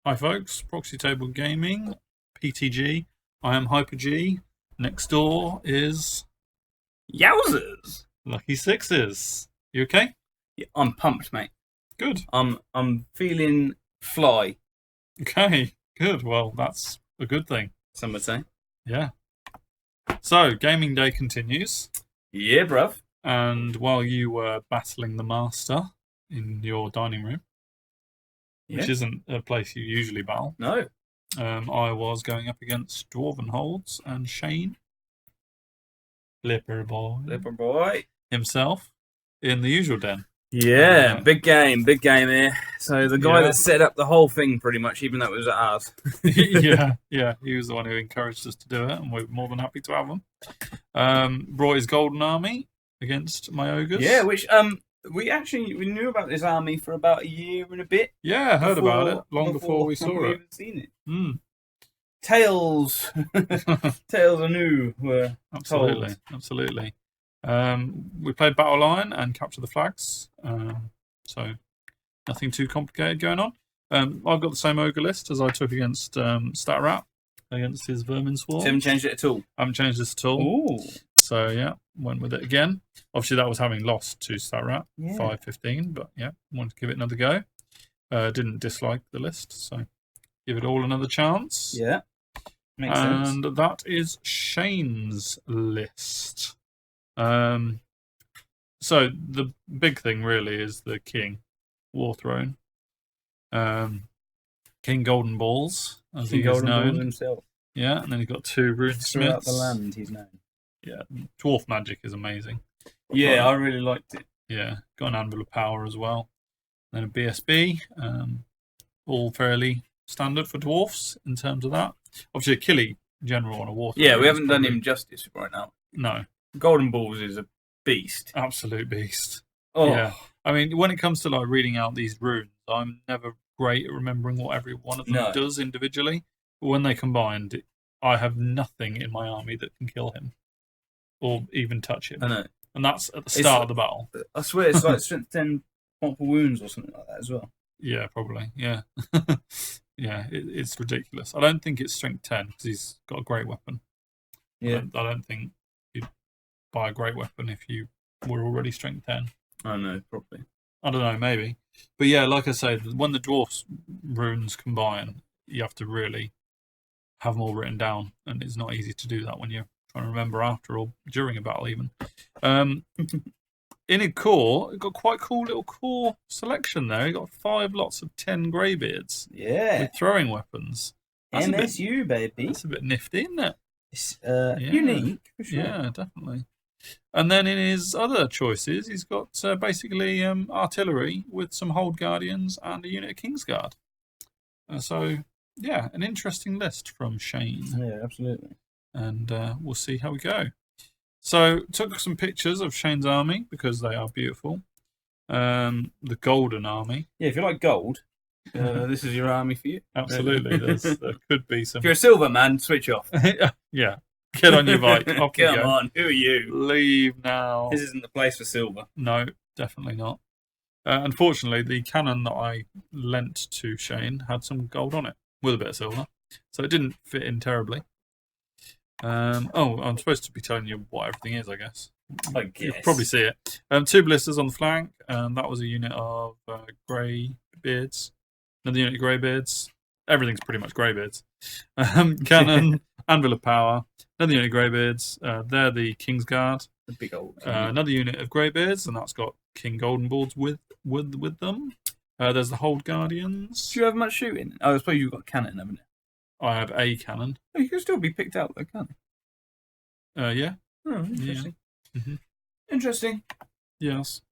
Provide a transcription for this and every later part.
Hi folks, Proxy Table Gaming, PTG. I am Hyper G. Next door is Yowzers! Lucky Sixes. You okay? Yeah, I'm pumped, mate. Good. I'm feeling fly. Okay, good. Well, that's a good thing. Some would say. Yeah. So, gaming day continues. Yeah, bruv. And while you were battling the master in your dining room, which isn't a place you usually battle, No. I was going up against Dwarven Holds and Shane, Lipper Boy. himself, in the usual den. Yeah, big game here. So the guy that set up the whole thing, pretty much, even though it was at ours. yeah, he was the one who encouraged us to do it, and we're more than happy to have him. Brought his golden army against my ogres. Yeah, which we knew about this army for about a year and a bit. Yeah, I heard about it long before we saw it. Even seen it. Mm. Tales anew were absolutely. We played Battle Line and Capture the Flags, so nothing too complicated going on. I've got the same ogre list as I took against Stat Rat against his Vermin Swarm. So you haven't changed it at all? I haven't changed this at all. Ooh. So yeah, went with it again. Obviously that was having lost to Stat Rat 5-15, but yeah, wanted to give it another go. Didn't dislike the list, so give it all another chance. Yeah, makes sense. And that is Shane's list. So the big thing really is the King War Throne, King Golden Balls, as he is known himself. Yeah, and then he's got 2 Runesmiths. Throughout the land, he's known. Yeah, Dwarf Magic is amazing. Yeah, I really liked it. Yeah, got an Anvil of Power as well. Then a BSB, all fairly standard for dwarfs in terms of that. Obviously, a Killy general on a War Throne. Yeah, we haven't done him justice right now. No. Golden Balls is a beast. Absolute beast. Oh. Yeah. I mean, when it comes to like reading out these runes, I'm never great at remembering what every one of them does individually. But when they combined, I have nothing in my army that can kill him or even touch him. I know. And that's at the start of the battle. I swear it's like strength 10 multiple wounds or something like that as well. Yeah, probably. Yeah. Yeah, it's ridiculous. I don't think it's strength 10 because he's got a great weapon. Yeah. I don't think you'd buy a great weapon if you were already strength 10. I know, probably. I don't know, maybe. But yeah, like I said, when the dwarfs runes combine, you have to really have them all written down, and it's not easy to do that when you're trying to remember after or during a battle even. In a core, it got quite cool little core selection there. You got 5 lots of 10 greybeards. Yeah. With throwing weapons. That's MSU, baby. That's a bit nifty, isn't it? It's unique, for sure. Yeah, definitely. And then in his other choices, he's got basically artillery with some Hold Guardians and a unit of Kingsguard. So, yeah, an interesting list from Shane. Yeah, absolutely. And we'll see how we go. So, took some pictures of Shane's army because they are beautiful. The golden army. Yeah, if you like gold, this is your army for you. Absolutely. There could be some. If you're a silver man, switch off. Yeah. Get on your bike. Off Come on, who are you? Leave now. This isn't the place for silver. No, definitely not. Unfortunately, the cannon that I lent to Shane had some gold on it with a bit of silver, so it didn't fit in terribly. I'm supposed to be telling you what everything is, I guess. You'll probably see it. 2 blisters on the flank, and that was a unit of greybeards. Another unit of greybeards. Everything's pretty much greybeards. Cannon, Anvil of Power. Another unit of greybeards. They're the Kingsguard. The big old. Another unit of greybeards, and that's got King Golden Balls with them. There's the Hold Guardians. Do you have much shooting? I suppose you've got a cannon, haven't you? I have a cannon. Oh, you can still be picked out, though, can't you? Yeah. Oh, interesting. Yeah. Mm-hmm. Interesting. Yes.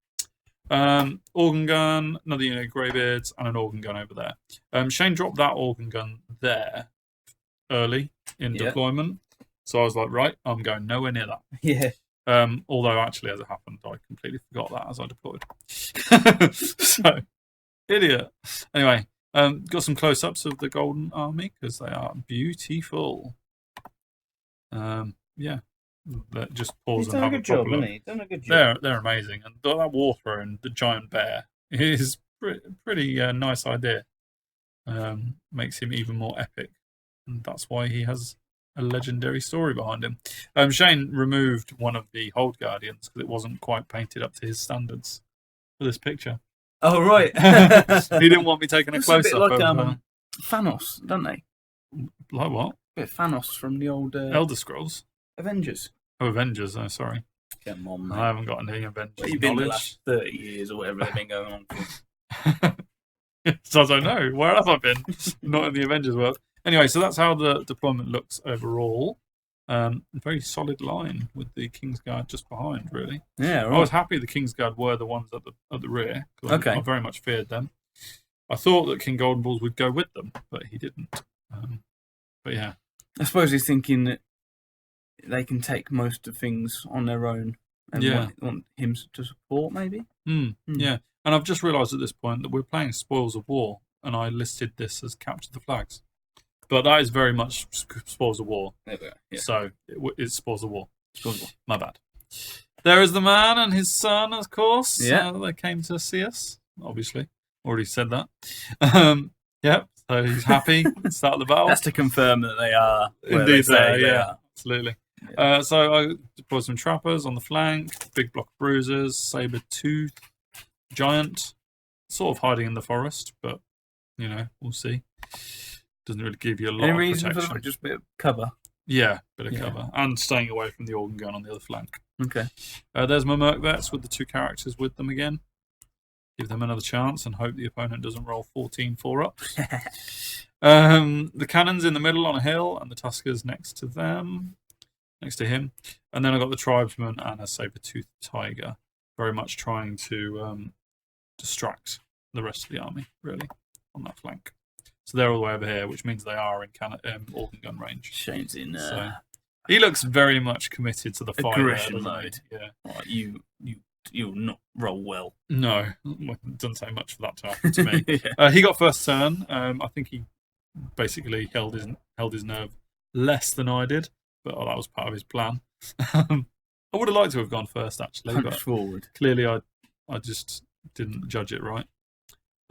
Organ gun, another unit of greybeards, and an organ gun over there. Shane dropped that organ gun there early in deployment, so I was like, right, I'm going nowhere near that. Yeah. Although actually, as it happened, I completely forgot that as I deployed. So, idiot. Anyway, got some close-ups of the Golden Army because they are beautiful. Yeah. Just pause and have a proper look. He's done a good job. They're amazing, and that War Throne, the giant bear, is pretty nice idea. makes him even more epic. And that's why he has a legendary story behind him. Shane removed one of the Hold Guardians because it wasn't quite painted up to his standards for this picture. Oh, right. He didn't want me taking a close up. Like Thanos, don't they? Like what? A bit Thanos from the old Elder Scrolls. Avengers. Oh, Avengers. Oh, sorry. Come on, mate. I haven't got any Avengers. What have you been the last 30 years or whatever they've been going on for? So I don't know. Where have I been? Not in the Avengers world. Anyway, so that's how the deployment looks overall. Very solid line with the Kingsguard just behind, really. Yeah, right. I was happy the Kingsguard were the ones at the rear. Okay. I very much feared them. I thought that King Golden Balls would go with them, but he didn't. But yeah. I suppose he's thinking that they can take most of things on their own and want him to support, maybe? Yeah. And I've just realised at this point that we're playing Spoils of War, and I listed this as Capture the Flags. But that is very much Spoils of War. There we go. Yeah. So it's Spoils of War. Spoils of War. My bad. There is the man and his son, of course. Yeah. They came to see us, obviously. Already said that. Yep. So he's happy. Start the battle. That's to confirm that they are. Indeed, they are. Absolutely. Yeah. So I deployed some trappers on the flank, big block of bruisers, saber-tooth, giant, sort of hiding in the forest, but, we'll see. Doesn't really give you a lot Any of reason protection. for that? Just a bit of cover? Yeah, bit of cover. And staying away from the organ gun on the other flank. Okay. There's my Merc Vets with the 2 characters with them again. Give them another chance and hope the opponent doesn't roll 14 4-ups. The cannons in the middle on a hill and the Tuskers next to him. And then I've got the Tribesman and a saber-toothed tiger, very much trying to distract the rest of the army, really, on that flank. So they're all the way over here, which means they are in organ gun range. Shane's in. So he looks very much committed to the fight. Aggression mode. Yeah. Like you'll not roll well. No, it doesn't say much for that to happen to me. He got first turn. I think he basically held his nerve less than I did, but that was part of his plan. I would have liked to have gone first, actually, but forward. Clearly I just didn't judge it right.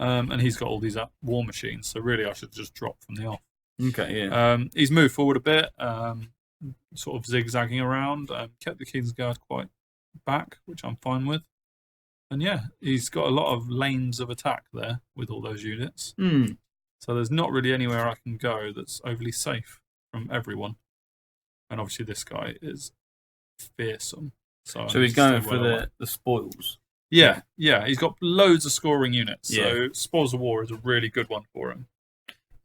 And he's got all these war machines, so really I should just drop from the off. Okay, yeah. He's moved forward a bit, sort of zigzagging around, kept the Kingsguard quite back, which I'm fine with. And yeah, he's got a lot of lanes of attack there with all those units. So there's not really anywhere I can go that's overly safe from everyone. And obviously this guy is fearsome. So he's going for the spoils. Yeah, he's got loads of scoring units. So Spoils of War is a really good one for him.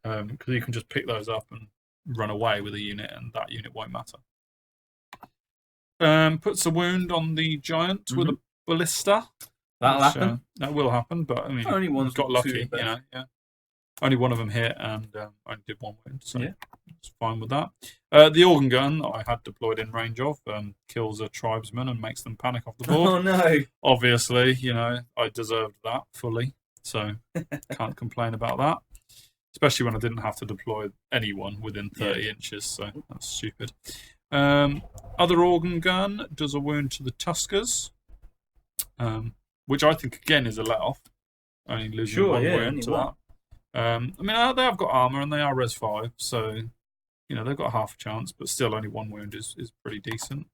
Because you can just pick those up and run away with a unit, and that unit won't matter. Puts a wound on the giant with a ballista. That'll happen. That will happen, but I mean, only one's got lucky. Only one of them hit, and only did 1 wound, so it's fine with that. The organ gun that I had deployed in range of kills a tribesman and makes them panic off the board. Oh no! Obviously, I deserved that fully, so can't complain about that. Especially when I didn't have to deploy anyone within 30 inches, so that's stupid. Other organ gun does a wound to the Tuskers, which I think again is a let off. Only losing 1 wound to that. I mean, they have got armor and they are res 5, so they've got half a chance, but still only 1 wound is pretty decent.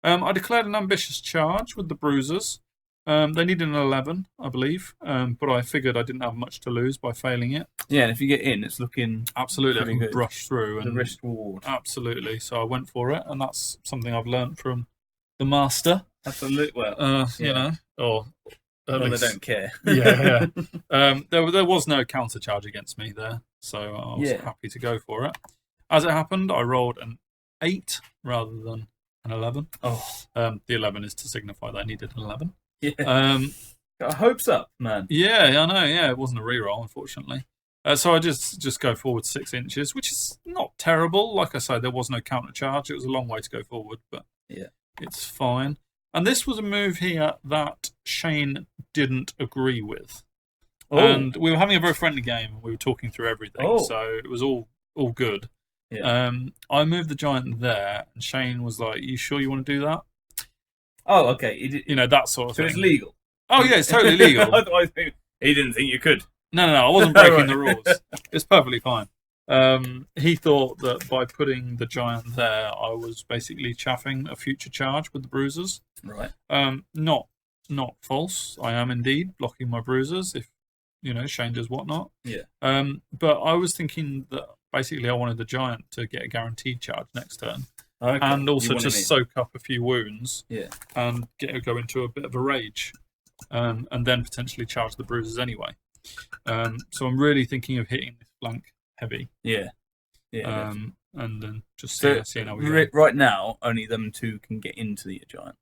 I declared an ambitious charge with the bruisers. They needed an 11, I believe, but I figured I didn't have much to lose by failing it. Yeah, and if you get in, it's looking absolutely I can good. Brush through and the risk reward. Absolutely, so I went for it, and that's something I've learnt from the master. Absolutely, well, or they don't care. There was no counter charge against me there, so I was happy to go for it. As it happened, I rolled an 8 rather than an 11. The 11 is to signify that I needed an 11. Yeah. Got hopes up, man. Yeah, I know. Yeah, it wasn't a reroll, unfortunately. So I just go forward 6 inches, which is not terrible. Like I say, there was no counter charge. It was a long way to go forward, but it's fine. And this was a move here that Shane didn't agree with. And we were having a very friendly game, and we were talking through everything, so it was all good. Yeah. I moved the giant there, and Shane was like, "You sure you want to do that?" Oh, okay. That sort of thing. So it's legal. Oh yeah, it's totally legal. He didn't think you could. No, I wasn't breaking the rules. It's perfectly fine. He thought that by putting the giant there, I was basically chaffing a future charge with the bruisers. Right. Not false. I am indeed blocking my bruisers if Shane does whatnot. Yeah. But I was thinking that basically I wanted the giant to get a guaranteed charge next turn, and also to soak up a few wounds. Yeah. And go into a bit of a rage, and then potentially charge the bruisers anyway. So I'm really thinking of hitting this flank heavy. Yeah. And then just seeing how we go. Right now, only them two can get into the giant.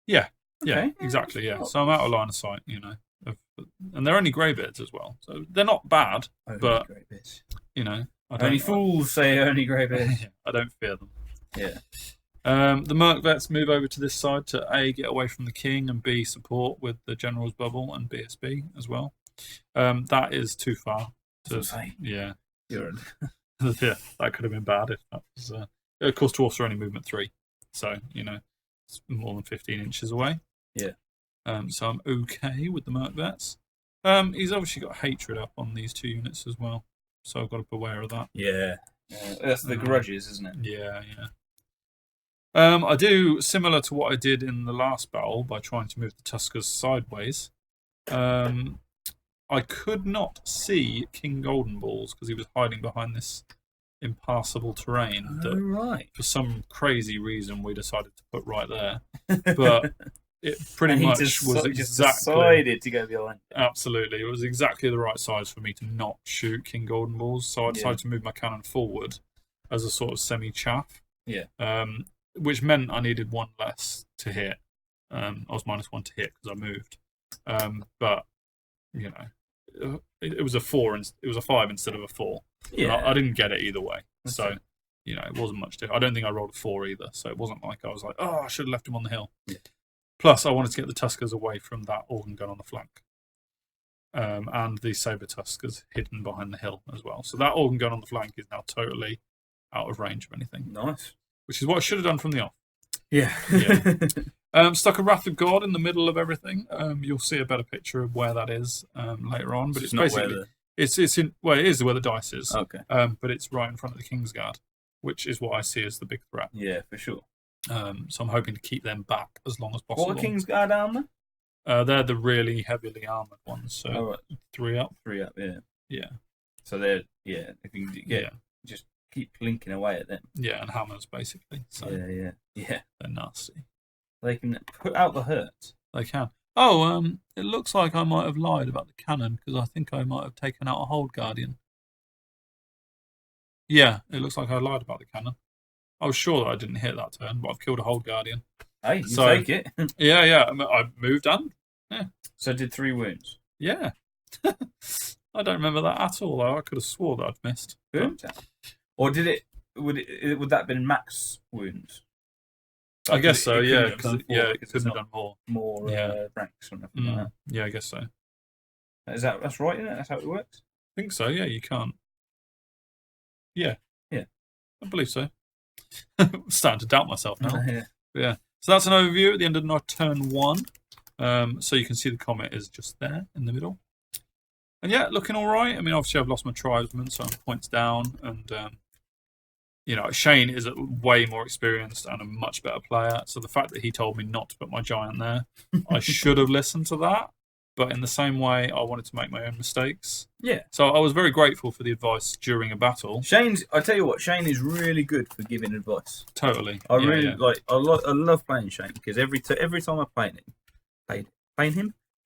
Yeah. Okay. Yeah, exactly. Yeah. So I'm out of line of sight, and they're only greybeards as well, so they're not bad. But greybeards. Only fools say only greybeards. I don't fear them. Yeah. The Merc Vets move over to this side to A, get away from the king, and B, support with the General's Bubble and BSB as well. That is too far. Yeah. Yeah, that could have been bad if that was. Of course, dwarfs are only movement 3, so it's more than 15 inches away. Yeah. So I'm okay with the Merc Vets. He's obviously got hatred up on these 2 units as well, so I've got to be aware of that. Yeah. That's the grudges, isn't it? Yeah. I do similar to what I did in the last battle by trying to move the Tuskers sideways. I could not see King Golden Balls because he was hiding behind this impassable terrain that for some crazy reason we decided to put right there. But it pretty much was exactly decided to go behind. Absolutely. It was exactly the right size for me to not shoot King Golden Balls, so I decided to move my cannon forward as a sort of semi-chaff. Yeah. Which meant I needed 1 less to hit. I was -1 to hit because I moved. But it was a 4 and it was a 5 instead of a 4. Yeah. I didn't get it either way. So it wasn't much different. I don't think I rolled a 4 either, so it wasn't like I was like, I should have left him on the hill. Yeah. Plus, I wanted to get the Tuskers away from that organ gun on the flank. And the Saber Tuskers hidden behind the hill as well. So that organ gun on the flank is now totally out of range of anything. Nice. Which is what I should have done from the off. Yeah. Stuck a Wrath of God in the middle of everything. You'll see a better picture of where that is later on. But it's basically it is where the dice is. Okay. But it's right in front of the Kingsguard, which is what I see as the big threat. Yeah, for sure. So I'm hoping to keep them back as long as possible. What are Kingsguard armor? They're the really heavily armored ones. So 3 up. 3 up. Yeah. Yeah. So they're if you get just keep linking away at them. Yeah, and hammers basically. So yeah. They're nasty. They can put out the hurt. They can. Oh, it looks like I might have lied about the cannon because I think I might have taken out a Hold Guardian. Yeah, it looks like I lied about the cannon. I was sure that I didn't hit that turn, but I've killed a Hold Guardian. Hey, you take it. Yeah. I moved on. Yeah. So did 3 wounds. Yeah. I don't remember that at all, though. I could have swore that I'd missed. Good. Or did it? Would that have been max wounds? I guess so. Yeah, because it couldn't have done more ranks or nothing like that. Yeah, I guess so. That's right, isn't it? That's how it works. I think so. Yeah, you can't. Yeah. I believe so. I'm starting to doubt myself now. Yeah. So that's an overview at the end of our turn 1. So you can see the comet is just there in the middle. And yeah, looking all right. I mean, obviously I've lost my tribesman, so I'm points down. And, Shane is way more experienced and a much better player. So the fact that he told me not to put my giant there, I should have listened to that. But in the same way, I wanted to make my own mistakes. Yeah. So I was very grateful for the advice during a battle. I tell you what, Shane is really good for giving advice. Totally. I love playing Shane because every time I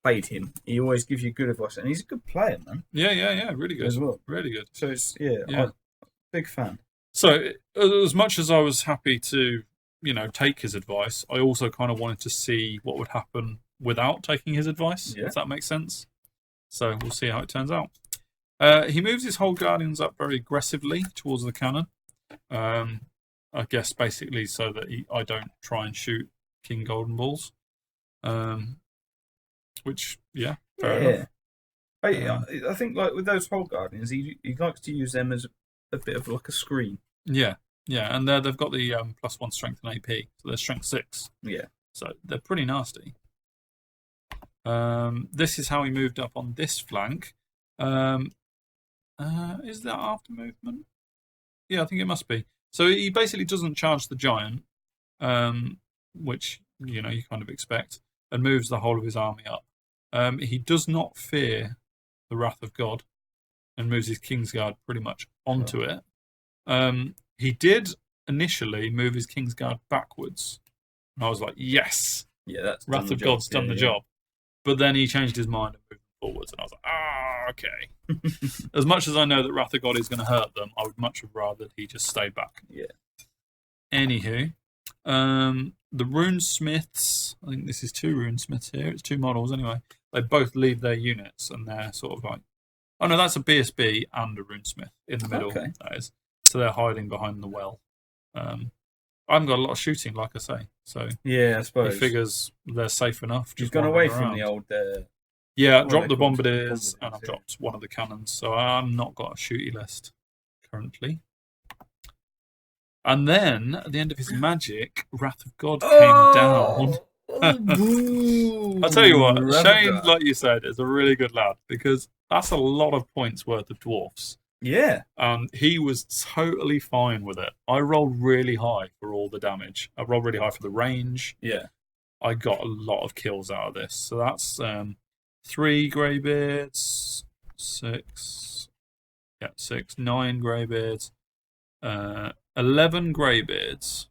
played him, he always gives you good advice, and he's a good player, man. Yeah, really good as well. Really good. So I'm a big fan. So as much as I was happy to, take his advice, I also kind of wanted to see what would happen without taking his advice, if that makes sense. So we'll see how it turns out. He moves his Hold Guardians up very aggressively towards the cannon. I guess basically so that I don't try and shoot King Golden Balls. Which, fair enough. I think like with those Hold Guardians, he likes to use them as a bit of like a screen. Yeah, and they've got the +1 strength and AP, so they're strength 6. Yeah. So they're pretty nasty. This is how he moved up on this flank. Is that after movement? Yeah, I think it must be. So he basically doesn't charge the giant, which you kind of expect, and moves the whole of his army up. He does not fear the wrath of God, and moves his Kingsguard pretty much onto it. He did initially move his Kingsguard backwards, and I was like, yes, that's wrath of God's done the job. But then he changed his mind and moved forwards, and I was like, okay. As much as I know that wrath of God is going to hurt them, I would much have rather he just stayed back. Yeah. Anywho, the runesmiths, I think this is 2 runesmiths here. It's 2 models anyway. They both leave their units, and they're sort of like, oh no, that's a BSB and a runesmith in the middle. Okay. That is. So they're hiding behind the well. I haven't got a lot of shooting, like I say. So yeah, I suppose he figures they're safe enough. He's gone away from the old. Yeah, dropped the bombardiers, and I've dropped one of the cannons. So I've not got a shooty list currently. And then at the end of his magic, Wrath of God came down. I'll tell you what, Shane, like you said, is a really good lad, because that's a lot of points worth of dwarfs. Yeah. He was totally fine with it. I rolled really high for all the damage. I rolled really high for the range. Yeah. I got a lot of kills out of this. So that's 3 greybeards, 6, 9 greybeards, 11 greybeards,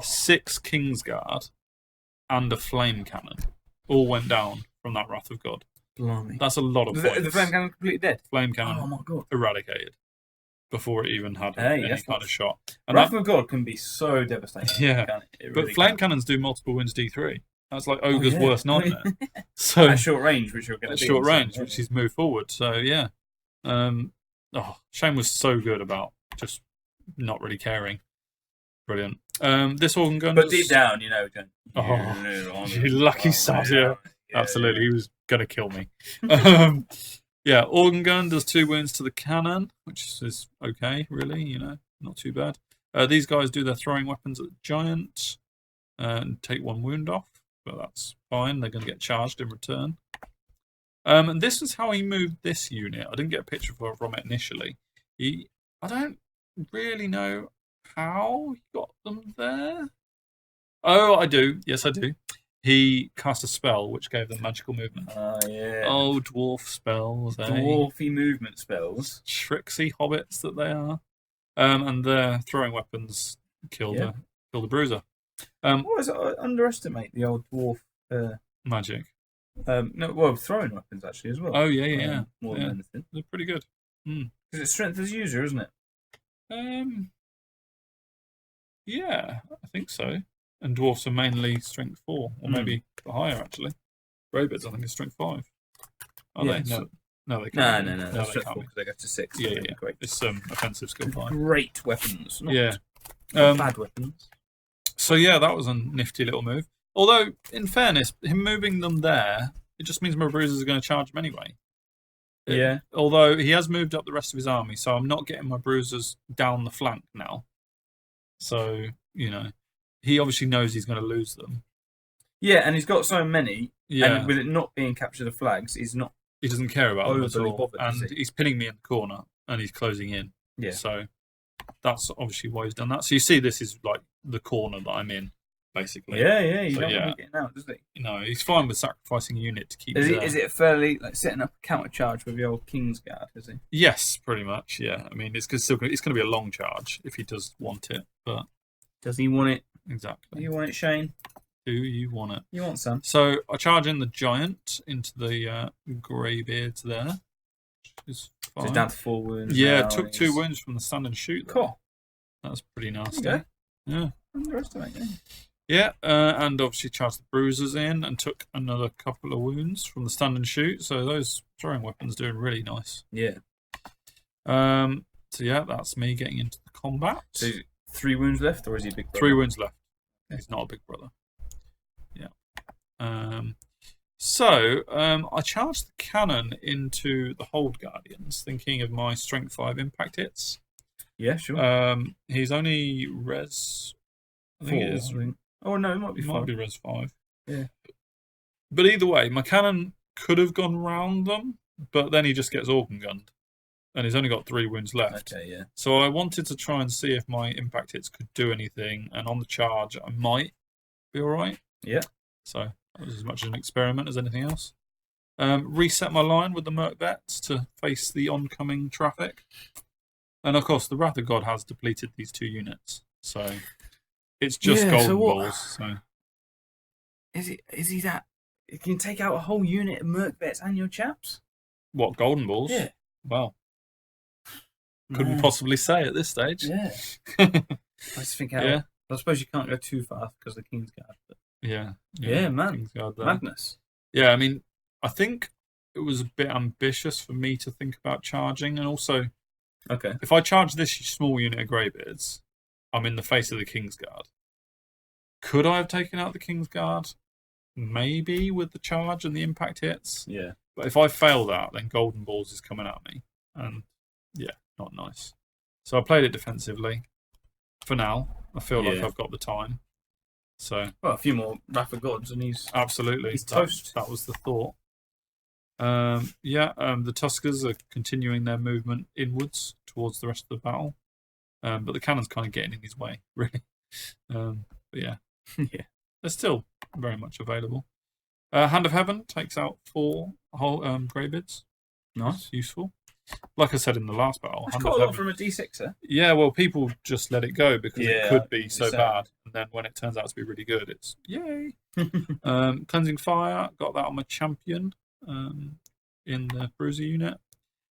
6 Kingsguard, and a flame cannon. All went down from that Wrath of God. Blimey. That's a lot of points. The flame cannon completely dead? Flame cannon oh my God. eradicated before it even had any kind of shot. And Wrath of God can be so devastating. Yeah, but flame cannons do multiple wounds D3. That's like Ogre's worst nightmare. So at short range, which you're going to short range, which is move forward. So yeah, Shane was so good about just not really caring. Brilliant. This organ gun, but deep down, you lucky sod. Yeah, absolutely. He was gonna kill me. Yeah, organ gun does 2 wounds to the cannon, which is okay, really. Not too bad. These guys do their throwing weapons at the giant and take 1 wound off, but that's fine. They're going to get charged in return. And this is how he moved this unit. I didn't get a picture from it initially. I don't really know how he got them there. Oh, I do. Yes, I do. He cast a spell which gave them magical movement. Yeah. Oh, dwarf spells. Dwarfy movement spells. Tricksy hobbits that they are. And their throwing weapons kill the bruiser. I underestimate the old dwarf magic. Throwing weapons actually as well. Oh yeah. More than anything. They're pretty good. Because it's strength as user, isn't it? Yeah, I think so. And dwarfs are mainly strength 4, or maybe higher actually. Greybeards, I think, is strength 5. Are they? No, they can't. No. They're strength 4 because they go to 6. Yeah. Great. It's offensive skill 5. Great weapons. Not bad weapons. So yeah, that was a nifty little move. Although, in fairness, him moving them there, it just means my bruisers are going to charge him anyway. Yeah. Although he has moved up the rest of his army, so I'm not getting my bruisers down the flank now. So, he obviously knows he's going to lose them. Yeah, and he's got so many. Yeah. And with it not being capture the flags, he doesn't care about them at all. Bothered, and he's pinning me in the corner, and he's closing in. Yeah. So that's obviously why he's done that. So you see, this is like the corner that I'm in, basically. Yeah. He's not really getting out, does he? No, he's fine with sacrificing a unit to keep. Is it fairly like setting up a counter charge with the old Kingsguard? Is he? Yes, pretty much. Yeah. I mean, it's going to be a long charge if he does want it, but does he want it? Exactly. Do you want it, Shane? Do you want it? You want some? So I charge in the giant into the greybeards there. Which is fine. So down to 4 wounds. Yeah, took 2 wounds from the stand and shoot. Cool. That's pretty nasty. Yeah. Underestimate. Yeah, and obviously charged the bruisers in and took another couple of wounds from the stand and shoot. So those throwing weapons doing really nice. Yeah. So yeah, that's me getting into the combat. So 3 wounds left, or is he a big brother? 3 wounds left. He's not a big brother. Yeah. I charged the cannon into the Hold Guardians, thinking of my Strength 5 impact hits. Yeah, sure. He's only res. I think 4. it is. Oh no, it might be 5. Might be res 5. Yeah. But either way, my cannon could have gone round them, but then he just gets organ gunned, and he's only got 3 wounds left. Okay, yeah. So I wanted to try and see if my impact hits could do anything, and on the charge I might be all right. Yeah. So that was as much an experiment as anything else. Reset my line with the Merc Vets to face the oncoming traffic. And of course, the Wrath of God has depleted these 2 units. So it's just golden balls. So. Is he that? It can take out a whole unit of Merc Vets and your chaps? What, golden balls? Yeah. Well, couldn't possibly say at this stage. Yeah. I just think Yeah. I suppose you can't go too fast because of the Kingsguard. But... Yeah, man. Madness. Yeah, I mean, I think it was a bit ambitious for me to think about charging, and also, if I charge this small unit of Greybeards, I'm in the face of the Kingsguard. Could I have taken out the Kingsguard? Maybe with the charge and the impact hits. Yeah. But if I fail that, then Golden Balls is coming at me, and yeah, not nice. So I played it defensively. For now, I feel like I've got the time. So a few more Wrath of Gods, and he's toast. That was the thought. The Tuskers are continuing their movement inwards towards the rest of the battle, but the cannon's kind of getting in his way, really. But yeah, they're still very much available. Hand of Heaven takes out 4 whole Greybeards. Nice, useful. Like I said in the last battle, that's quite a lot from a D6, huh? Yeah, well, people just let it go because it could be so bad, and then when it turns out to be really good, it's yay. Cleansing Fire, got that on my champion in the Bruiser unit,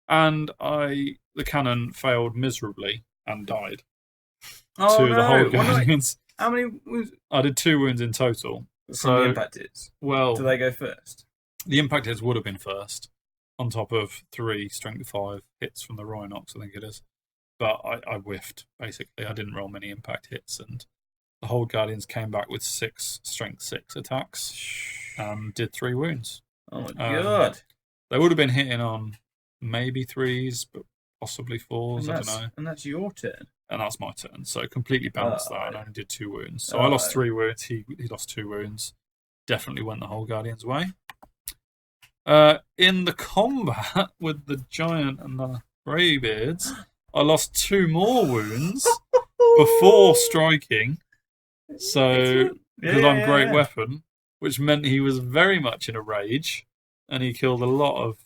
and the cannon failed miserably and died to the whole Guardians. How many wounds? I did 2 wounds in total. From the impact hits? Well, do they go first? The impact hits would have been first, on top of 3 strength 5 hits from the Rhinox, I think it is. But I whiffed, basically. I didn't roll many impact hits, and the whole Guardians came back with 6 strength 6 attacks and did 3 wounds. Oh my god. They would have been hitting on maybe 3s, but possibly 4s, I don't know. And that's your turn. And that's my turn. So completely balanced that, and I only did 2 wounds. So I lost 3 wounds, he lost 2 wounds. Definitely went the whole Guardian's way. In the combat with the Giant and the Greybeards, I lost 2 more wounds before striking. So, because I'm great weapon, which meant he was very much in a rage, and he killed a lot of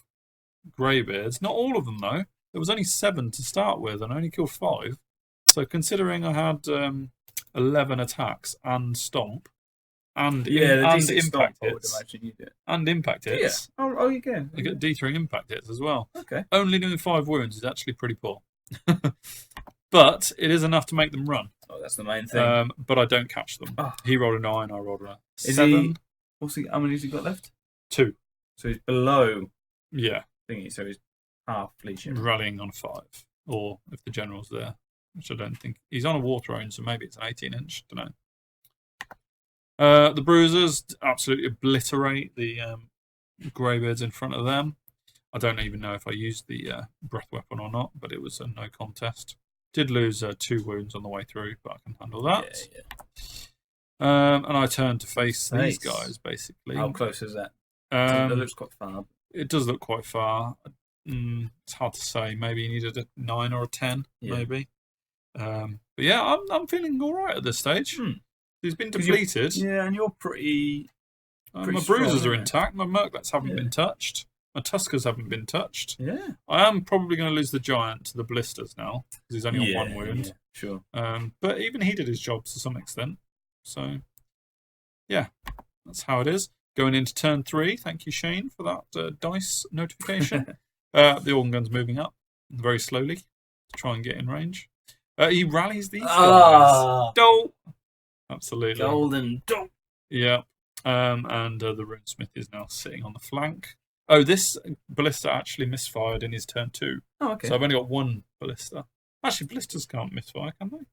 Greybeards. Not all of them, though. There was only 7 to start with, and I only killed 5. So, considering I had 11 attacks and stomp, and impact hits, and impact hits. Yeah. Oh, you can. I get D3 impact hits as well. Okay. Only doing 5 wounds is actually pretty poor, but it is enough to make them run. Oh, that's the main thing. But I don't catch them. Oh. He rolled a 9. I rolled a 7. How many has he got left? 2. So he's below. Yeah. Thingy. So he's half legion. Rallying on 5, or if the general's there, which I don't think he's on a war throne, so maybe it's an 18-inch. Don't know. The Bruisers absolutely obliterate the Greybeards in front of them. I don't even know if I used the breath weapon or not, but it was a no contest. Did lose 2 wounds on the way through, but I can handle that. And I turned to face these guys, basically. How close is that? It looks quite far. It does look quite far. It's hard to say. Maybe you needed a 9 or a 10, maybe. But yeah, I'm feeling all right at this stage. He's been depleted. And you're pretty my Bruisers are intact. My Merclets haven't been touched. My Tuskers haven't been touched. Yeah. I am probably going to lose the Giant to the Blisters now, because he's only on 1 wound. Yeah, sure. But even he did his job to some extent. So, yeah, that's how it is. Going into turn 3, thank you, Shane, for that dice notification. The organ gun's moving up very slowly to try and get in range. He rallies these guys. Dope. Absolutely. Golden dope. Yeah. And the Runesmith is now sitting on the flank. Oh, this ballista actually misfired in his turn 2. Oh, okay. So I've only got 1 ballista. Actually, ballistas can't misfire, can they?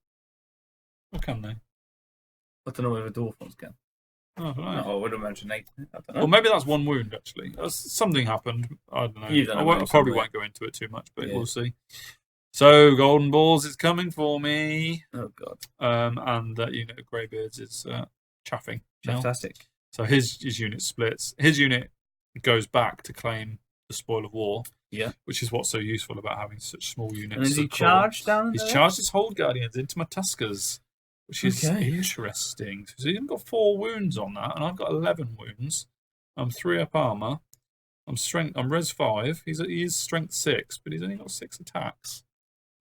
Or can they? I don't know whether dwarf ones can. Oh, I don't know. No, I would imagine 8. I don't know. Well, maybe that's 1 wound, actually. Something happened. I don't know. I probably won't go into it too much, but we'll see. So, Golden Balls is coming for me. Oh, God. And that unit of Greybeards is chaffing. Fantastic. So his unit splits. His unit goes back to claim the spoil of war. Yeah. Which is what's so useful about having such small units. And is he charged down He's there? charged his Hold Guardians into my Tuskers, which is interesting. So he's got 4 wounds on that, and I've got 11 wounds. I'm 3 up armor. I'm res 5. He is strength 6, but he's only got 6 attacks.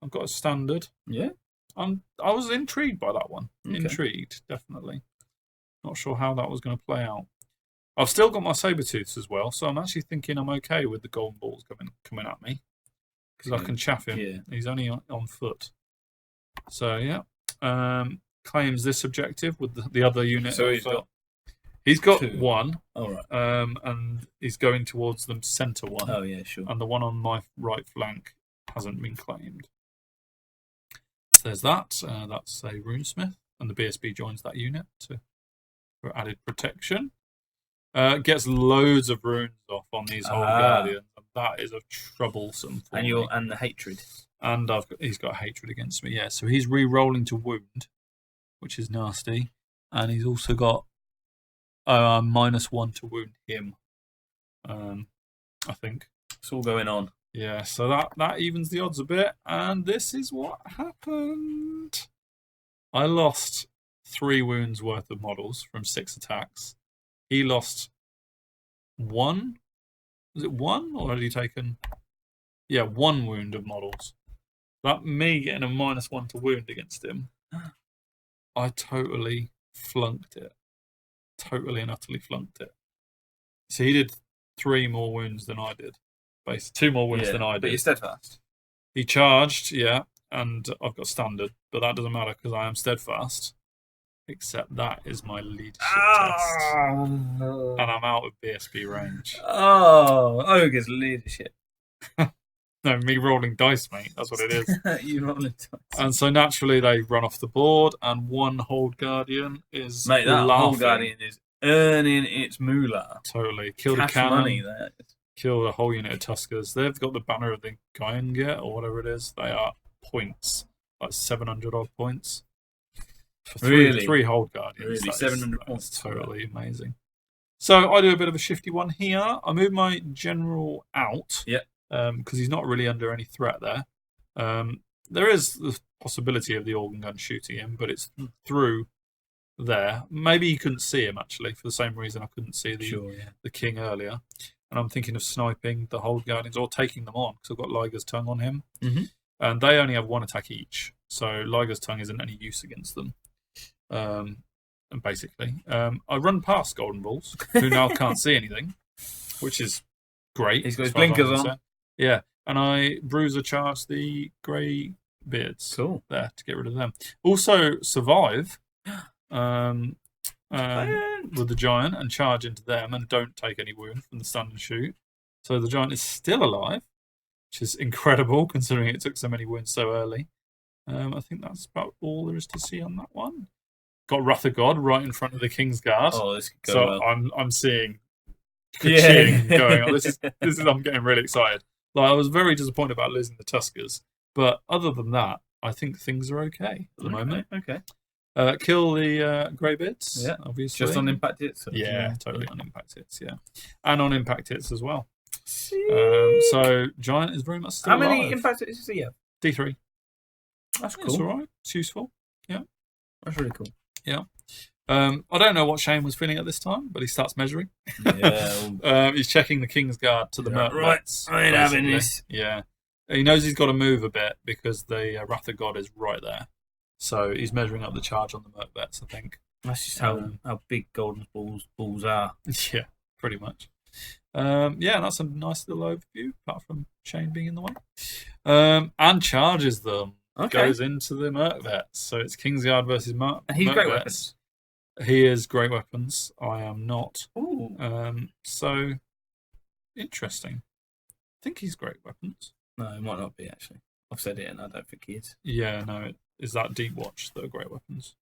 I've got a standard. Yeah. I was intrigued by that one. Okay. Intrigued, definitely. Not sure how that was going to play out. I've still got my Sabertooths as well, so I'm actually thinking I'm okay with the golden balls coming at me. Because I can chaff him. Yeah. He's only on foot. So, yeah. Claims this objective with the other unit. So he's got 2. 1. All right. And he's going towards the centre one. Oh, yeah, sure. And the one on my right flank hasn't been claimed. So there's that. That's a runesmith. And the BSB joins that unit for added protection. Gets loads of runes off on these Hold Guardians. And that is a troublesome for me. And the hatred. And he's got hatred against me, yeah. So he's re-rolling to wound, which is nasty. And he's also got -1 to wound him. I think. It's all going on. Yeah, so that evens the odds a bit. And this is what happened. I lost 3 wounds worth of models from 6 attacks. He lost 1. Was it 1? Or had he taken... Yeah, 1 wound of models. That me getting a -1 to wound against him, I totally flunked it. Totally and utterly flunked it. So he did 3 more wounds than I did. Basically, 2 more wounds than I did. But you're steadfast. He charged, yeah, and I've got standard, but that doesn't matter because I am steadfast. Except that is my leadership test. And I'm out of BSB range. Oh, Ogre's leadership. No, me rolling dice, mate. That's what it is. You rolling dice. And so naturally they run off the board, and 1 Hold Guardian is Mate, that laughing. Hold Guardian is earning its moolah. Totally. Killed Cash a cannon. money there. Killed a whole unit of Tuskers. They've got the banner of the Gaianger, or whatever it is. They are points. Like 700 odd points. For 3 Hold Guardians. Really? 700 points. Totally amazing. So I do a bit of a shifty one here. I move my general out. Yeah. Because he's not really under any threat there. There is the possibility of the organ gun shooting him, but it's through there. Maybe you couldn't see him, actually, for the same reason I couldn't see the king earlier. And I'm thinking of sniping the Hold Guardians or taking them on, because I've got Liger's Tongue on him. Mm-hmm. And they only have 1 attack each, so Liger's Tongue isn't any use against them. And basically, I run past Golden Balls, who now can't see anything, which is great. He's got his blinkers on. Yeah, and I Bruiser charge the Grey Beards there to get rid of them. Also survive with the Giant and charge into them and don't take any wound from the stun and shoot. So the Giant is still alive, which is incredible considering it took so many wounds so early. I think that's about all there is to see on that one. Got Wrath of God right in front of the King's Guard. Oh, this could go so well. I'm seeing cheering going on. This is I'm getting really excited. Like, I was very disappointed about losing the Tuskers, but other than that, I think things are okay at the moment. Okay. Kill the Greybeards, obviously. Just on impact hits? Yeah, totally on impact hits, yeah. And on impact hits as well. So Giant is very much still alive. How many impact hits does he have? D3. That's cool. It's all right. It's useful. Yeah. That's really cool. Yeah. I don't know what Shane was feeling at this time, but he starts measuring. Yeah. He's checking the King's Guard to the Merc vets. I ain't having this. Yeah. He knows he's got to move a bit because the Wrath of God is right there. So he's measuring up the charge on the Merc vets, I think. That's just how big Golden balls are. Yeah, pretty much. That's a nice little overview, apart from Shane being in the way. And charges them. Okay. Goes into the Merc vets. So it's Kingsguard versus Merc. And he's Merc great vets. weapons. He is great weapons. I am not. Ooh. So interesting. I think he's great weapons. No, he might not be, actually. I've said it and I don't think he is. Yeah, no. Is that Deep Watch that are great weapons?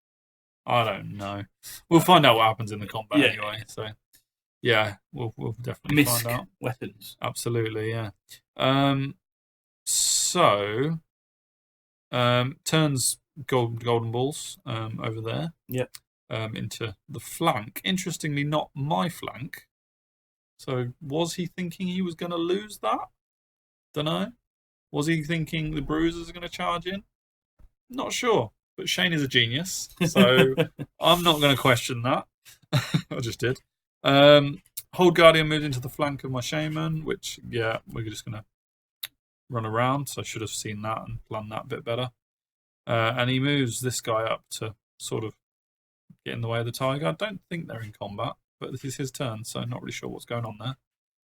I don't know. We'll find out what happens in the combat anyway. So, yeah, we'll definitely find out. Weapons. Absolutely, yeah. Turns golden balls over there. Yep. Into the flank. Interestingly, not my flank. So was he thinking he was going to lose that? Don't know. Was he thinking the bruisers are going to charge in? Not sure. But Shane is a genius, so I'm not going to question that. I just did. Hold Guardian moved into the flank of my Shaman, which, yeah, we're just going to run around. So I should have seen that and planned that a bit better. And he moves this guy up to sort of get in the way of the Tiger. I don't think they're in combat, but this is his turn, so I'm not really sure what's going on there.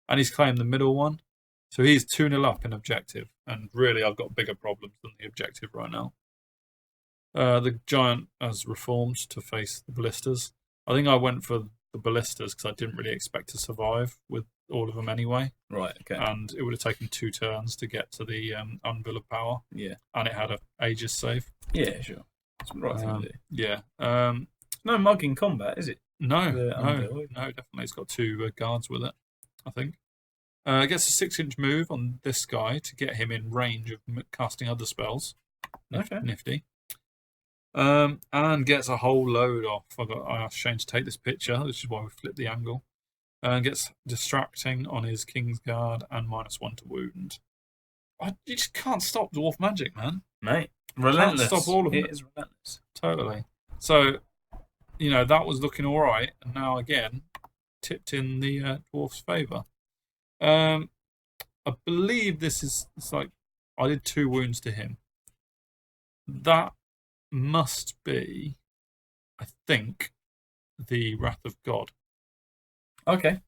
And he's claimed the middle one. So he's 2-0 up in objective. And really, I've got bigger problems than the objective right now. The Giant has reformed to face the Ballistas. I think I went for the Ballistas because I didn't really expect to survive with all of them anyway. Right, okay. And it would have taken 2 turns to get to the Anvil of Power. Yeah. And it had a Aegis save. Yeah, sure. That's the right thing to do. Yeah. No mug in combat, is it? No, definitely. It's got 2 guards with it, I think. It gets a 6-inch move on this guy to get him in range of casting other spells. Nifty. And gets a whole load off. I asked Shane to take this picture, which is why we flipped the angle. And gets distracting on his Kingsguard and -1 to wound. You just can't stop dwarf magic, man. Mate, relentless. Can't stop all of it. It is relentless. Totally. So, that was looking all right, and now again tipped in the dwarf's favour. I believe it's like I did 2 wounds to him. That must be, I think, the Wrath of God. Okay.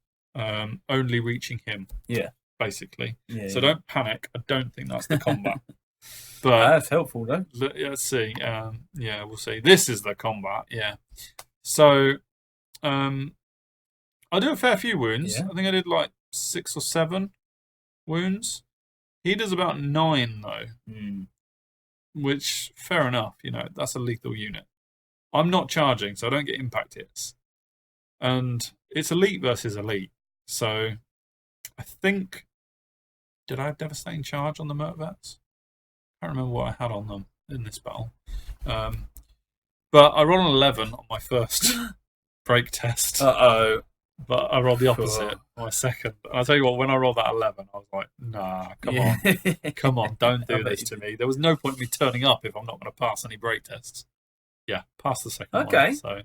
Only reaching him. Yeah. Basically. Yeah, so don't panic. I don't think that's the combat. But that's helpful, though. Let's see. Yeah, we'll see. This is the combat. Yeah. So, I do a fair few wounds. Yeah. I think I did like 6 or 7 wounds. He does about 9 though. Which, fair enough, that's a lethal unit. I'm not charging, so I don't get impact hits. And it's elite versus elite. So, I think... Did I have Devastating Charge on the Merc Vets? I can't remember what I had on them in this battle. But I rolled an 11 on my first break test. Uh-oh. But I rolled the opposite on my second. And I'll tell you what, when I rolled that 11, I was like, nah, come on. Come on, don't do this to me. There was no point in me turning up if I'm not going to pass any break tests. Yeah, pass the second one. So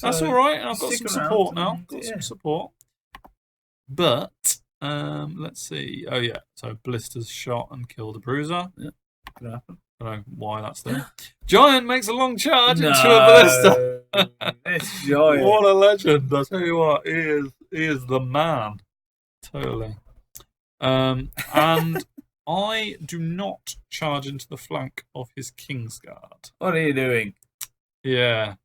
that's all right. I've got some support now. Got some support. But, let's see. Oh, yeah. So Ballista's shot and killed the Bruiser. Yeah, could happen. I don't know why that's there. Giant makes a long charge into a Ballista. This Giant. What a legend. I'll tell you what, he is the man. Totally. And I do not charge into the flank of his Kingsguard. What are you doing? Yeah.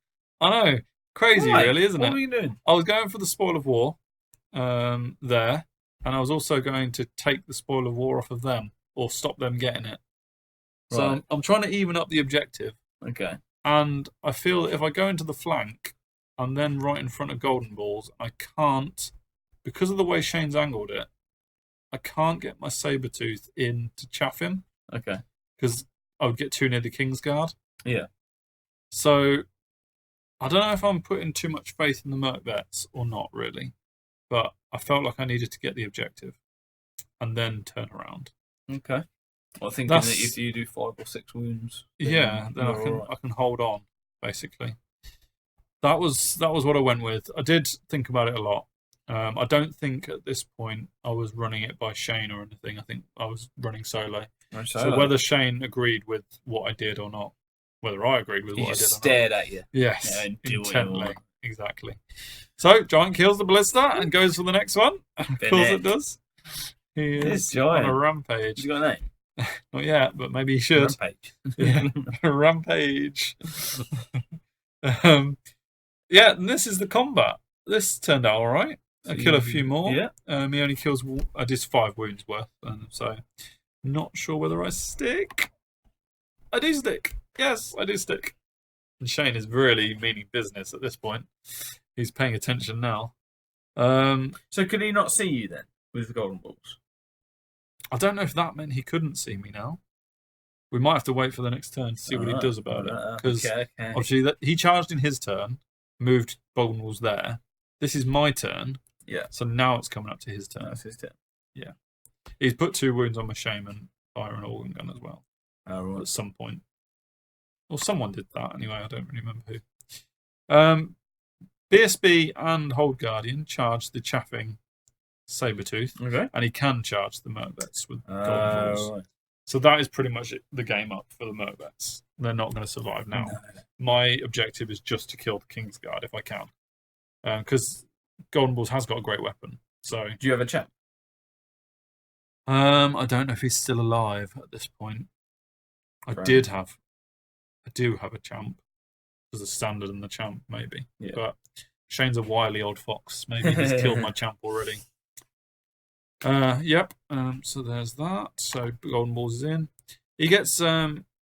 I know. Crazy, really, isn't it? What are you doing? I was going for the Spoil of War there, and I was also going to take the Spoil of War off of them, or stop them getting it. So I'm trying to even up the objective. Okay. And I feel that if I go into the flank, I'm then right in front of Golden Balls. I can't, because of the way Shane's angled it, I can't get my Sabertooth in to chaff him. Okay. Because I would get too near the Kingsguard. Yeah. So I don't know if I'm putting too much faith in the Merc Vets or not, really. But I felt like I needed to get the objective and then turn around. Okay. Well, thinking that if you do 5 or 6 wounds, then I can hold on. Basically, that was what I went with. I did think about it a lot. I don't think at this point I was running it by Shane or anything. I think I was running solo. So whether Shane agreed with what I did or not, whether I agreed with what I did, stared at you. Yes, intently, exactly. So Giant kills the Ballista and goes for the next one. Of course it does. He is on a rampage. Has he got a name? Not yet, but maybe he should. Rampage. Yeah, rampage. Yeah, and this is the combat. This turned out all right. I kill a few more. Yeah. He only kills. I did 5 wounds worth, so not sure whether I stick. I do stick. Yes, I do stick. And Shane is really meaning business at this point. He's paying attention now. So could he not see you then with the Golden Balls? I don't know if that meant he couldn't see me now. We might have to wait for the next turn to see what he does about it. Because obviously he charged in his turn, moved Golden Balls there. This is my turn. Yeah. So now it's coming up to his turn. That's his turn. Yeah. He's put 2 wounds on my shaman, fire an organ gun as well. Oh, right. At some point. Or someone did that anyway, I don't really remember who. BSB and Hold Guardian charge the Chaffing Sabertooth. Okay. And he can charge the Mercvets with golden balls. Right. So that is pretty much the game up for the Mercvets. They're not going to survive now. No. My objective is just to kill the Kingsguard if I can. Because Golden Balls has got a great weapon. So do you have a champ? I don't know if he's still alive at this point. I do have a champ. There's a standard and the champ, maybe. Yeah. But Shane's a wily old fox. Maybe he's killed my champ already. Yep. So there's that. So Golden Balls is in. He gets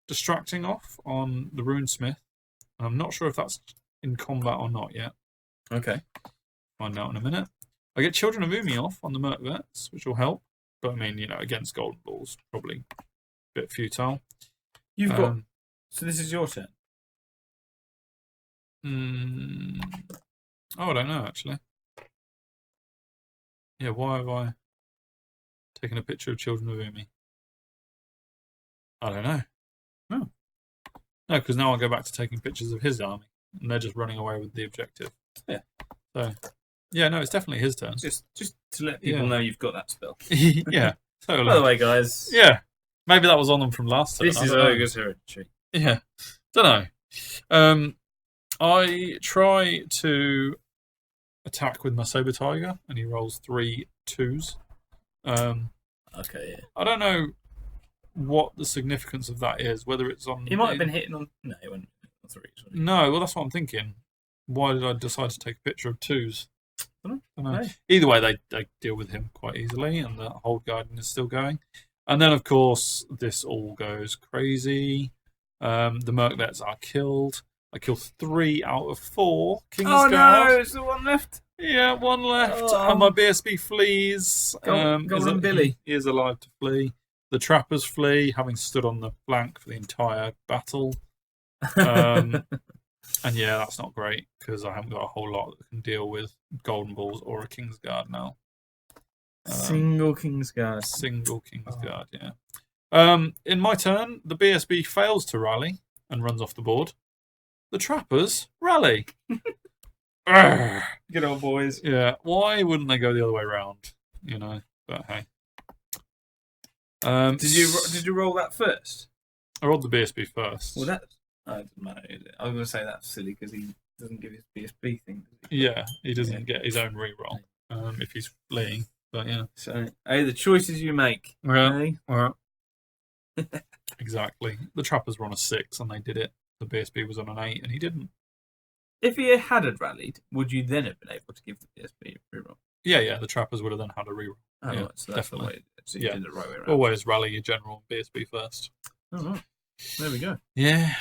distracting off on the Runesmith. I'm not sure if that's in combat or not yet. Okay. Find out in a minute. I get Children of Umi off on the Mercvets, which will help. But I mean, against Golden Balls, probably a bit futile. You've got. So this is your turn. Oh, I don't know actually. Yeah, why have I taken a picture of Children of Umi? I don't know. No, because now I'll go back to taking pictures of his army, and they're just running away with the objective. Yeah. So, yeah, no, it's definitely his turn. Just to let people know you've got that spell. Yeah. Totally. By the way, guys. Yeah. Maybe that was on them from last time. This is Ogre's Hereditary. Yeah. Don't know. I try to attack with my Saber Tiger, and he rolls 3 2s. Okay, yeah. I don't know what the significance of that is, whether it's on... He might have been hitting on... No, he wasn't on 3s. No, well, that's what I'm thinking. Why did I decide to take a picture of 2s? I don't know. No. Either way, they deal with him quite easily, and the Hold Guardian is still going. And then, of course, this all goes crazy. The Mercvets are killed. I kill 3 out of 4. Kingsguard. Oh no, is there one left? Yeah, 1 left. And my BSB flees. Golden Billy. He is alive to flee. The trappers flee, having stood on the flank for the entire battle. And yeah, that's not great, because I haven't got a whole lot that can deal with Golden Balls or a Kingsguard now. Single Kingsguard. Single Kingsguard, yeah. In my turn, the BSB fails to rally and runs off the board. The trappers rally. Good old boys. Yeah, why wouldn't they go the other way around? But hey. Did you roll that first? I rolled the BSB first. Well, that doesn't matter. I was going to say that's silly because he doesn't give his BSB thing. Yeah, he doesn't get his own reroll if he's fleeing. But yeah. So, hey, the choices you make. Well, exactly. The trappers were on a 6 and they did it. The BSB was on an 8 and he didn't. If he had rallied, would you then have been able to give the BSB a reroll? Yeah. The trappers would have then had a reroll. Oh, yeah, right, so that's definitely. The way, so you did it the right way around. Always rally your general BSB first. Oh, right. There we go. Yeah.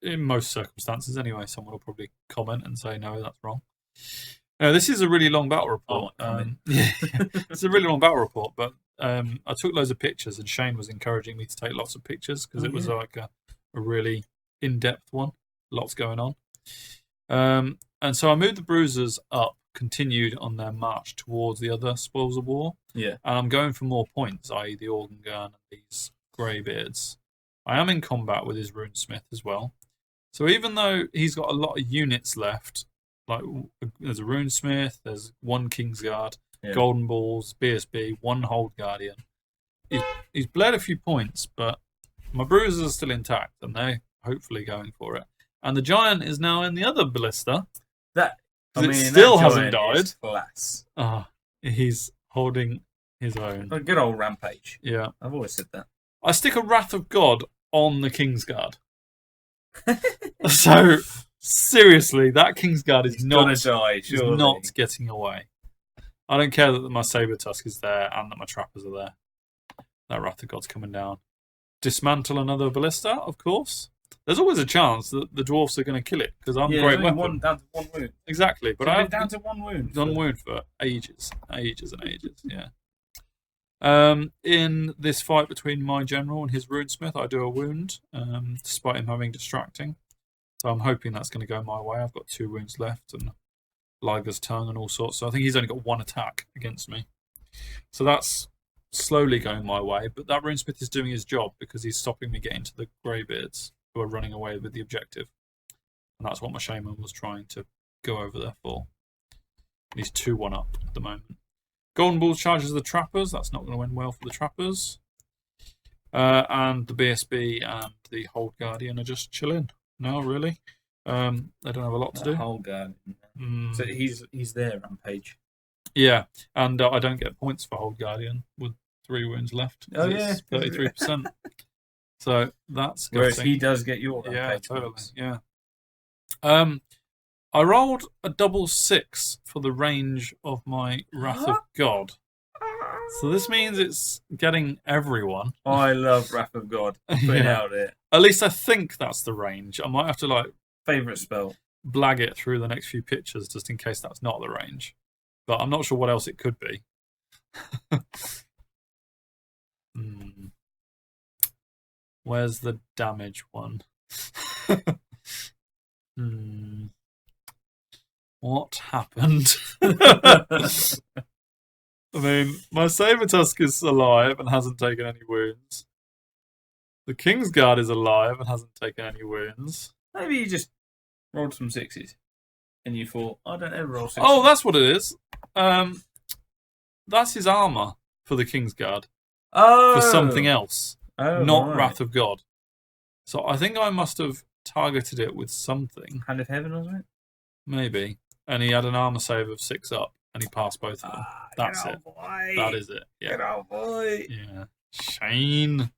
In most circumstances, anyway, someone will probably comment and say, no, that's wrong. This is a really long battle report. It's a really long battle report, but I took loads of pictures, and Shane was encouraging me to take lots of pictures because it was like a really in-depth one. Lots going on. And so I moved the Bruisers up, continued on their march towards the other Spoils of War. Yeah. And I'm going for more points, i.e. the Organ Gun and these Greybeards. I am in combat with his Runesmith as well. So even though he's got a lot of units left, like there's a Runesmith, there's 1 Kingsguard, Golden Balls, BSB, 1 Hold Guardian. He's bled a few points, but my Bruisers are still intact, and they're hopefully going for it. And the Giant is now in the other Ballista. It still hasn't died. Class. He's holding his own. A good old rampage. Yeah. I've always said that. I stick a Wrath of God on the Kingsguard. So, seriously, that Kingsguard is not getting away. I don't care that my Saber Tusk is there and that my Trappers are there. That Wrath of God's coming down. Dismantle another Ballista, of course. There's always a chance that the Dwarfs are going to kill it because I'm a great weapon. Down to 1 wound. Exactly, but I'm down to 1 wound. 1 wound for ages. Yeah. In this fight between my general and his Runesmith, I do a wound, despite him having distracting. So I'm hoping that's going to go my way. I've got 2 wounds left, and Liger's Tongue and all sorts. So I think he's only got 1 attack against me. So that's slowly going my way. But that Runesmith is doing his job because he's stopping me getting to the Greybeards who are running away with the objective. And that's what my Shaman was trying to go over there for. He's 2-1 up at the moment. Golden Bull charges the Trappers. That's not going to end well for the Trappers. And the BSB and the Hold Guardian are just chilling. No, really? They don't have a lot to do. Hold Guardian. So he's there, Rampage. Yeah, and I don't get points for Hold Guardian with 3 wounds left. Oh, yeah. 33%. So that's good. Whereas he does get your Rampage. Yeah, totally. Yeah. I rolled a double 6 for the range of my Wrath of God. So this means it's getting everyone. I love Wrath of God. Put it out there. At least I think that's the range. I might have to favourite spell. Blag it through the next few pictures just in case that's not the range. But I'm not sure what else it could be. Where's the damage one? What happened? I mean, my Saber-Tusk is alive and hasn't taken any wounds. The Kingsguard is alive and hasn't taken any wounds. Maybe you just rolled some 6s and you thought, I don't ever roll 6s. Oh, that's what it is. That's his armour for the Kingsguard. Oh! For something else. Oh, not right. Wrath of God. So I think I must have targeted it with something. Hand of Heaven, wasn't it? Maybe. And he had an armour save of 6 up and he passed both of them. That's it. Boy. That is it. Yeah. Get out, boy. Yeah. Shane.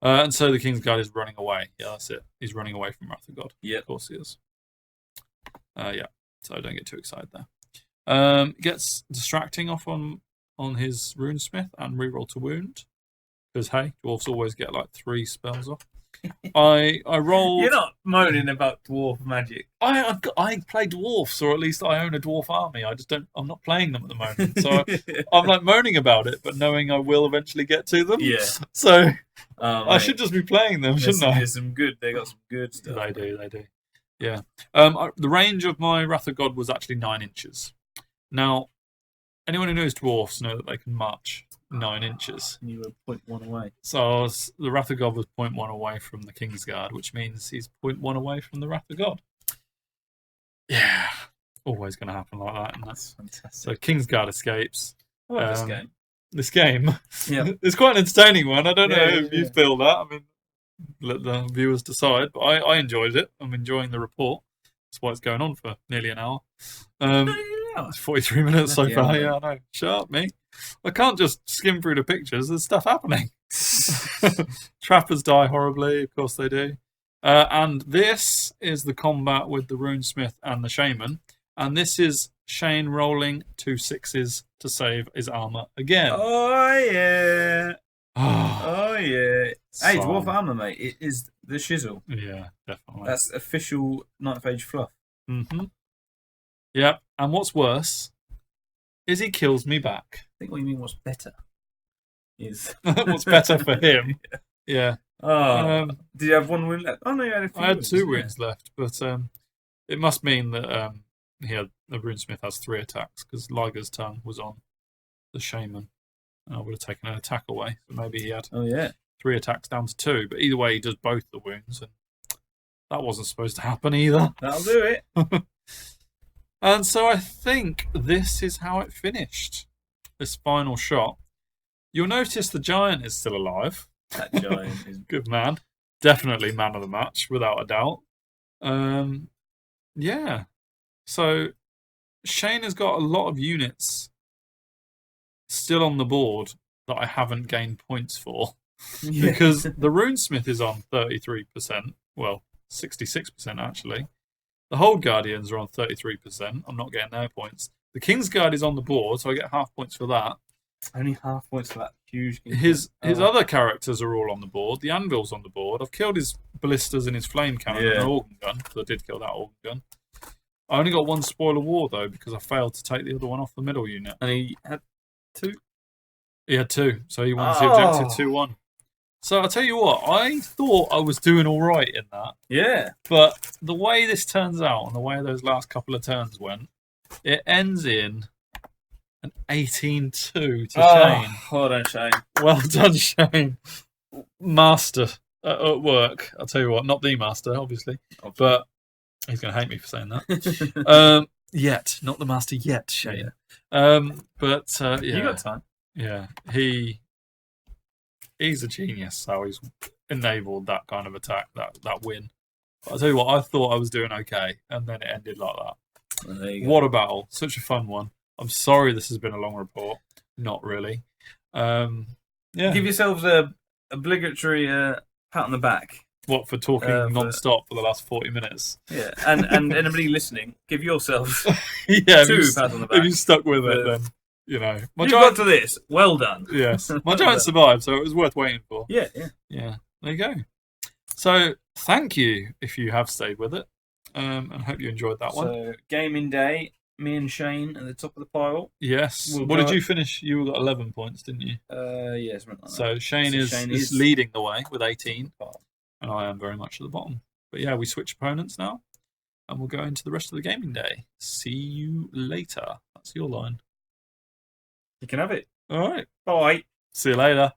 And so the Kingsguard is running away. Yeah, that's it. He's running away from Wrath of God. Yeah. Of course he is. Yeah. So don't get too excited there. Gets distracting off on his Runesmith and reroll to wound. Because, hey, dwarves always get 3 spells off. I rolled... You're not moaning about dwarf magic. I play dwarfs, or at least I own a dwarf army. I'm not playing them at the moment. So I'm moaning about it, but knowing I will eventually get to them. Yeah. So I should just be playing them, shouldn't I? They got some good stuff. They do. Yeah. The range of my Wrath of God was actually 9 inches. Now, anyone who knows dwarfs know that they can march 9 inches. And you were 0.1 away. So the Wrath of God was 0.1 away from the Kingsguard, which means he's 0.1 away from the Wrath of God. Yeah. Always going to happen like that. And That's fantastic. So Kingsguard escapes. I love this game. This game? Yeah. It's quite an entertaining one. I don't know if you yeah. feel that. I mean, let the viewers decide. But I enjoyed it. I'm enjoying the report. That's why it's going on for nearly an hour. It's 43 minutes so far. Yeah, I know. Shut up, me. I can't just skim through the pictures. There's stuff happening. Trappers die horribly. Of course they do. And this is the combat with the Runesmith and the Shaman. And this is Shane rolling 2 6s to save his armour again. Oh, yeah. Oh, yeah. Hey, dwarf armour, mate. It is the shizzle. Yeah, definitely. That's official Ninth Age fluff. Mm-hmm. Yeah, and what's worse is he kills me back. I think what you mean what's better is... What's better for him. Yeah. Oh, did you have 1 wound left? Oh, no, you had a few I had wounds, 2 wounds left, but it must mean that the Runesmith has 3 attacks, because Liger's Tongue was on the Shaman. And I would have taken an attack away, so maybe he had 3 attacks down to 2. But either way, he does both the wounds, and that wasn't supposed to happen either. That'll do it. And so I think this is how it finished. This final shot. You'll notice the giant is still alive. That giant is good man. Definitely man of the match, without a doubt. Yeah. So Shane has got a lot of units still on the board that I haven't gained points for. Because the Runesmith is on 33%. Well, 66% actually. The Hold Guardians are on 33%. I'm not getting their points. The Kingsguard is on the board, so I get half points for that. Only half points for that huge game. His other characters are all on the board. The Anvil's on the board. I've killed his ballistas and his flame cannon and an organ gun, because I did kill that organ gun. I only got 1 spoiler war, though, because I failed to take the other one off the middle unit. And he had 2? He had 2, so he won the objective 2-1. So I'll tell you what, I thought I was doing all right in that. Yeah. But the way this turns out and the way those last couple of turns went, It ends in an 18-2 to Shane. Hold on, Shane. Well done, Shane. Master at work. I'll tell you what, not the master, obviously. But he's going to hate me for saying that. Yet. Not the master yet, Shane. Yeah. Yeah. You got time. Yeah. He's a genius, how he's enabled that kind of attack, that win. But I'll tell you what, I thought I was doing okay, and then it ended like that. What a battle. Such a fun one. I'm sorry this has been a long report. Not really. Yeah. Give yourselves a obligatory pat on the back. What, for talking non-stop for the last 40 minutes? Yeah, and anybody listening, give yourselves two pats on the back. If you stuck with it, then, you know. You got to this. Well done. Yes. My giant survived, so it was worth waiting for. Yeah. Yeah, there you go. So, thank you if you have stayed with it, and hope you enjoyed that one. So, gaming day, me and Shane at the top of the pile. Yes. What did you finish? You got 11 points, didn't you? Yes. Like so, Shane is leading the way with 18. And I am very much at the bottom. But yeah, we switch opponents now. And we'll go into the rest of the gaming day. See you later. That's your line. You can have it. All right. Bye. See you later.